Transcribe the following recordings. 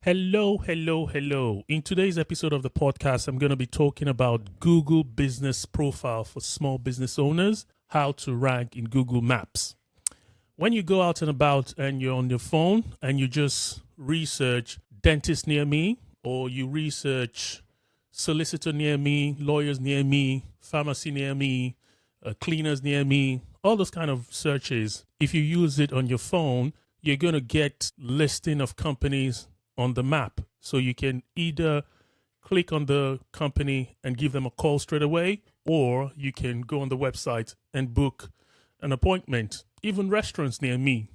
Hello, hello, hello. In today's episode of the podcast, I'm going to be talking about Google Business Profile for small business owners, how to rank in Google Maps. When you go out and about and you're on your phone and you just research dentist near me, or you research solicitor near me, lawyers near me, pharmacy near me, cleaners near me, all those kind of searches, if you use it on your phone, you're going to get listing of companies on the map. So you can either click on the company and give them a call straight away, or you can go on the website and book an appointment. Even restaurants near me.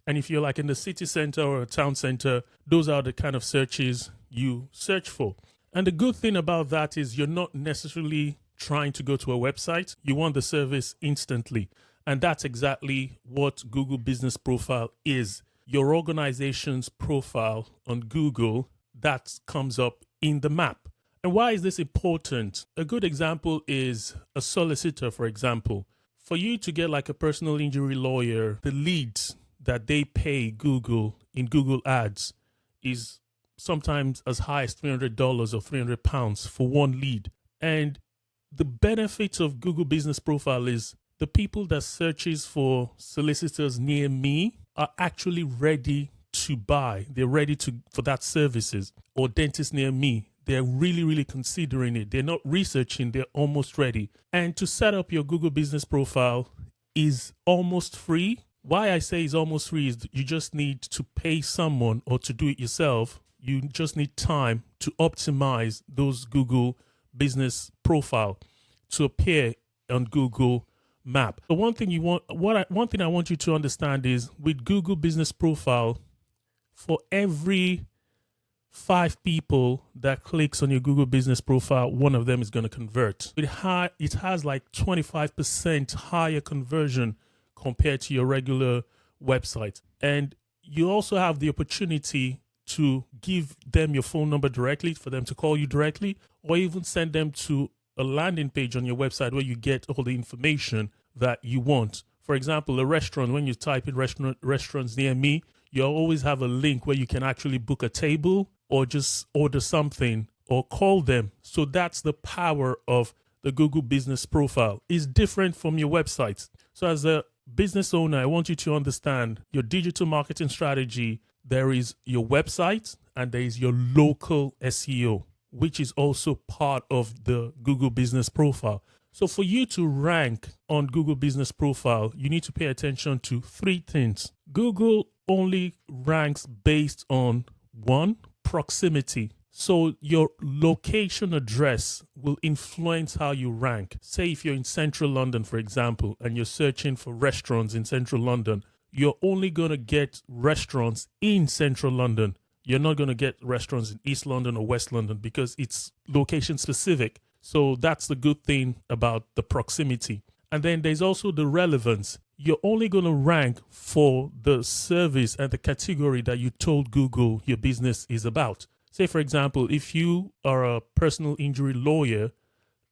And if you're like in the city center or a town center, those are the kind of searches you search for. And the good thing about that is you're not necessarily trying to go to a website. You want the service instantly. And that's exactly what Google Business Profile is. Your organization's profile on Google that comes up in the map. And why is this important? A good example is a solicitor, for example. For you to get like a personal injury lawyer, the leads that they pay Google in Google Ads is sometimes as high as $300 or £300 for one lead. And the benefits of Google Business Profile is the people that searches for solicitors near me are actually ready to buy. They're ready for that services. Or dentists near me, they're really considering it. They're not researching, they're almost ready. And to set up your Google Business Profile is almost free. Why I say it's almost free is you just need to pay someone or to do it yourself. You just need time to optimize those Google Business Profile to appear on Google Map. So one thing I want you to understand is with Google Business Profile, for every 5 people that clicks on your Google Business Profile, one of them is going to convert. It has like 25% higher conversion compared to your regular website. And you also have the opportunity to give them your phone number directly for them to call you directly, or even send them to a landing page on your website where you get all the information that you want. For example, a restaurant, when you type in restaurants near me, you always have a link where you can actually book a table or just order something or call them. So that's the power of the Google Business Profile. It's different from your website. So as a business owner, I want you to understand your digital marketing strategy. There is your website and there is your local SEO, which is also part of the Google Business Profile. So for you to rank on Google Business Profile, you need to pay attention to 3 things. Google only ranks based on 1, proximity. So your location address will influence how you rank. Say if you're in central London, for example, and you're searching for restaurants in central London, you're only going to get restaurants in central London. You're not going to get restaurants in East London or West London because it's location specific. So that's the good thing about the proximity. And then there's also the relevance. You're only going to rank for the service and the category that you told Google your business is about. Say, for example, if you are a personal injury lawyer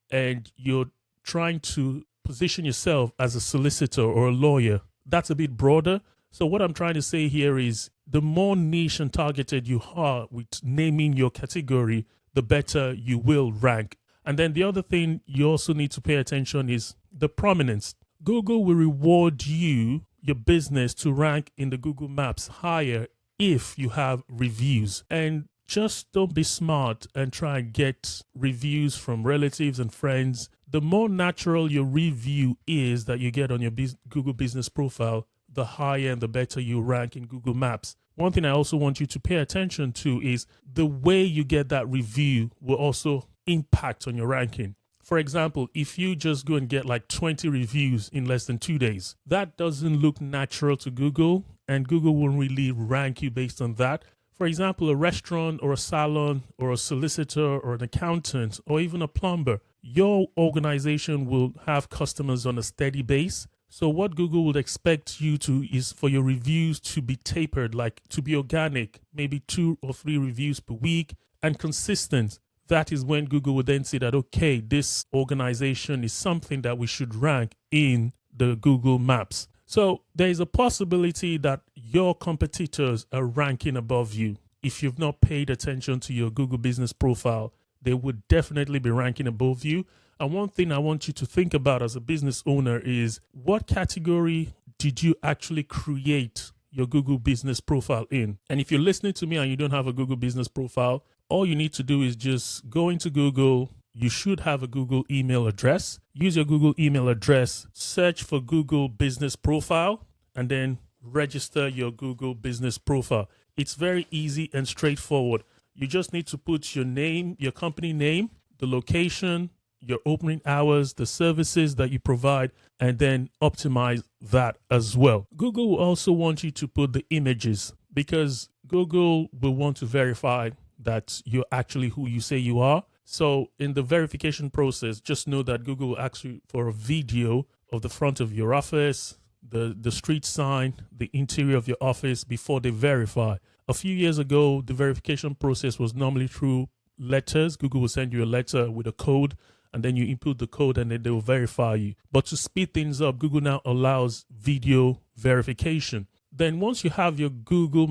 and you're trying to position yourself as a solicitor or a lawyer, that's a bit broader. So what I'm trying to say here is the more niche and targeted you are with naming your category, the better you will rank. And then the other thing you also need to pay attention is the prominence. Google will reward you, your business, to rank in the Google Maps higher if you have reviews. And just don't be smart and try and get reviews from relatives and friends. The more natural your review is that you get on your Google Business Profile, the higher and the better you rank in Google Maps. One thing I also want you to pay attention to is the way you get that review will also impact on your ranking. For example, if you just go and get like 20 reviews in less than 2 days, that doesn't look natural to Google, and Google won't really rank you based on that. For example, a restaurant or a salon or a solicitor or an accountant or even a plumber, your organization will have customers on a steady base. So what Google would expect you to is for your reviews to be tapered, like to be organic, maybe 2 or 3 reviews per week and consistent. That is when Google would then say that, okay, this organization is something that we should rank in the Google Maps. So there is a possibility that your competitors are ranking above you. if you've not paid attention to your Google business profile, they would definitely be ranking above you. And one thing I want you to think about as a business owner is, what category did you actually create your Google business profile in? And if you're listening to me and you don't have a Google business profile, all you need to do is just go into Google. You should have a Google email address. Use your Google email address, search for Google business profile, and then register your Google business profile. It's very easy and straightforward. You just need to put your name, your company name, the location, your opening hours, the services that you provide, and then optimize that as well. Google will also want you to put the images, because Google will want to verify that you're actually who you say you are. So in the verification process, just know that Google will ask you for a video of the front of your office, the street sign, the interior of your office before they verify. A few years ago, the verification process was normally through letters. Google will send you a letter with a code, and then you input the code and then they will verify you. But to speed things up, Google now allows video verification. Then once you have your Google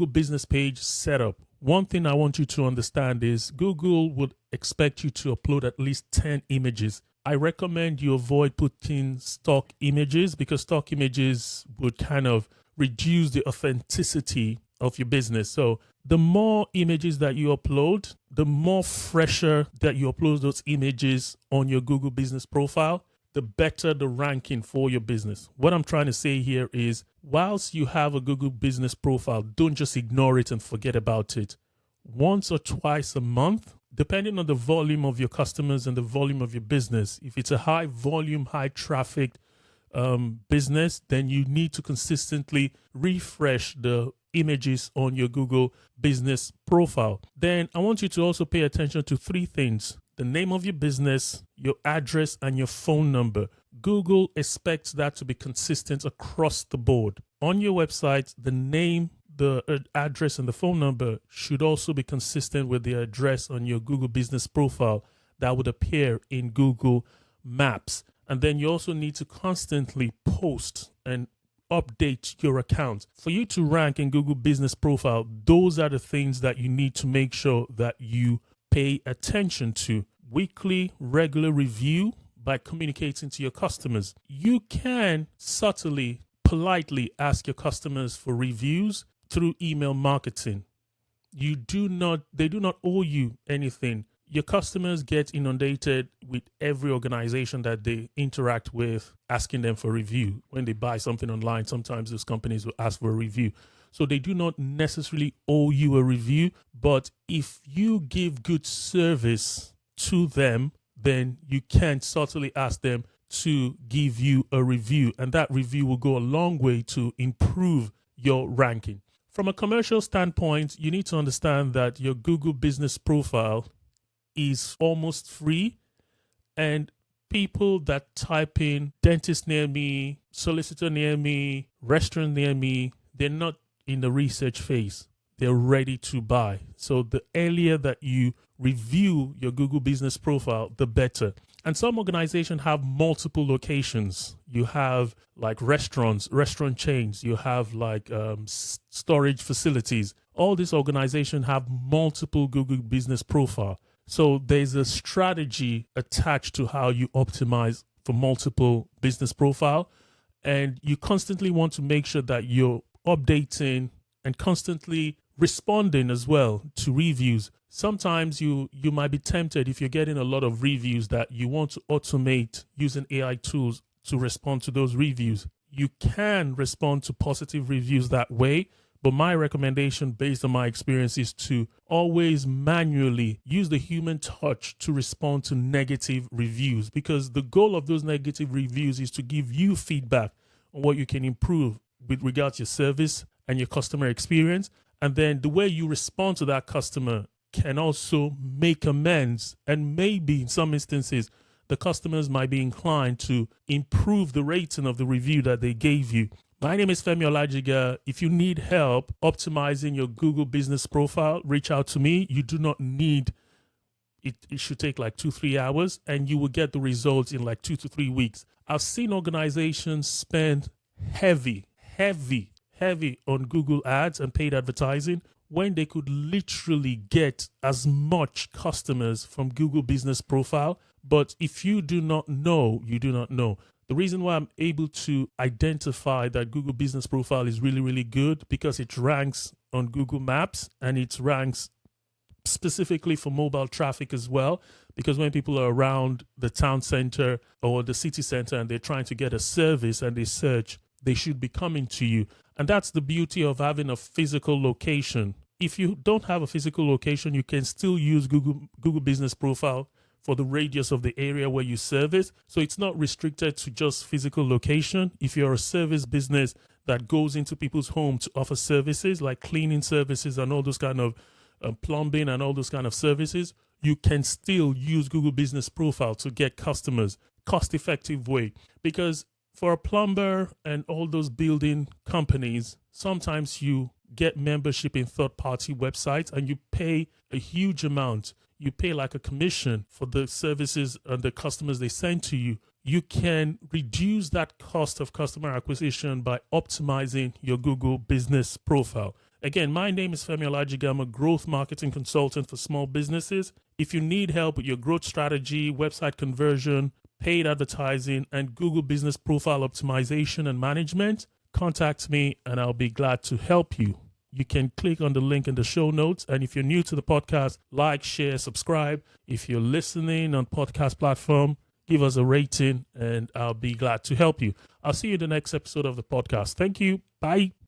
business page set up, one thing I want you to understand is Google would expect you to upload at least 10 images. I recommend you avoid putting stock images, because stock images would kind of reduce the authenticity of your business. So the more images that you upload, the more fresher that you upload those images on your Google business profile, the better the ranking for your business. What I'm trying to say here is, whilst you have a Google business profile, don't just ignore it and forget about it. Once or twice a month, depending on the volume of your customers and the volume of your business, if it's a high volume, high traffic business, then you need to consistently refresh the images on your Google business profile. Then I want you to also pay attention to three things: the name of your business, your address, and your phone number. Google expects that to be consistent across the board. On your website, the name, the address, and the phone number should also be consistent with the address on your Google business profile that would appear in Google Maps. And then you also need to constantly post and update your account. For you to rank in Google business profile, those are the things that you need to make sure that you pay attention to. Weekly, regular review by communicating to your customers. You can subtly, politely ask your customers for reviews through email marketing. They do not owe you anything. Your customers get inundated with every organization that they interact with asking them for review. When they buy something online, sometimes those companies will ask for a review. So they do not necessarily owe you a review, but if you give good service to them, then you can subtly ask them to give you a review, and that review will go a long way to improve your ranking. From a commercial standpoint, you need to understand that your Google business profile is almost free, and people that type in dentist near me, solicitor near me, restaurant near me, they're not in the research phase. They're ready to buy. So the earlier that you review your Google business profile, the better. And some organizations have multiple locations. You have like restaurant chains. You have like storage facilities. All these organizations have multiple Google business profile. So there's a strategy attached to how you optimize for multiple business profile. And you constantly want to make sure that you're updating and constantly responding as well to reviews. Sometimes you might be tempted, if you're getting a lot of reviews, that you want to automate using AI tools to respond to those reviews. You can respond to positive reviews that way, but my recommendation based on my experience is to always manually use the human touch to respond to negative reviews, because the goal of those negative reviews is to give you feedback on what you can improve with regards to your service and your customer experience. And then the way you respond to that customer can also make amends. And maybe in some instances, the customers might be inclined to improve the rating of the review that they gave you. My name is Femi Olajiga. If you need help optimizing your Google business profile, reach out to me. You do not need it. It should take like 2-3 hours, and you will get the results in like 2 to 3 weeks. I've seen organizations spend heavy on Google ads and paid advertising when they could literally get as much customers from Google Business Profile. But if you do not know, you do not know. The reason why I'm able to identify that Google Business Profile is really, really good because it ranks on Google Maps and it ranks specifically for mobile traffic as well, because when people are around the town center or the city center and they're trying to get a service and they search, they should be coming to you. And that's the beauty of having a physical location. If you don't have a physical location, you can still use Google Business Profile for the radius of the area where you service. So it's not restricted to just physical location. If you're a service business that goes into people's homes to offer services like cleaning services and all those kind of plumbing and all those kind of services, you can still use Google Business Profile to get customers cost-effective way. Because for a plumber and all those building companies, sometimes you get membership in third-party websites and you pay a huge amount. You pay like a commission for the services and the customers they send to you. You can reduce that cost of customer acquisition by optimizing your Google Business Profile. Again, my name is Femi Olajiga. I'm a growth marketing consultant for small businesses. If you need help with your growth strategy, website conversion, paid advertising, and Google Business Profile optimization and management, contact me and I'll be glad to help you. You can click on the link in the show notes. And if you're new to the podcast, like, share, subscribe. If you're listening on podcast platform, give us a rating and I'll be glad to help you. I'll see you in the next episode of the podcast. Thank you. Bye.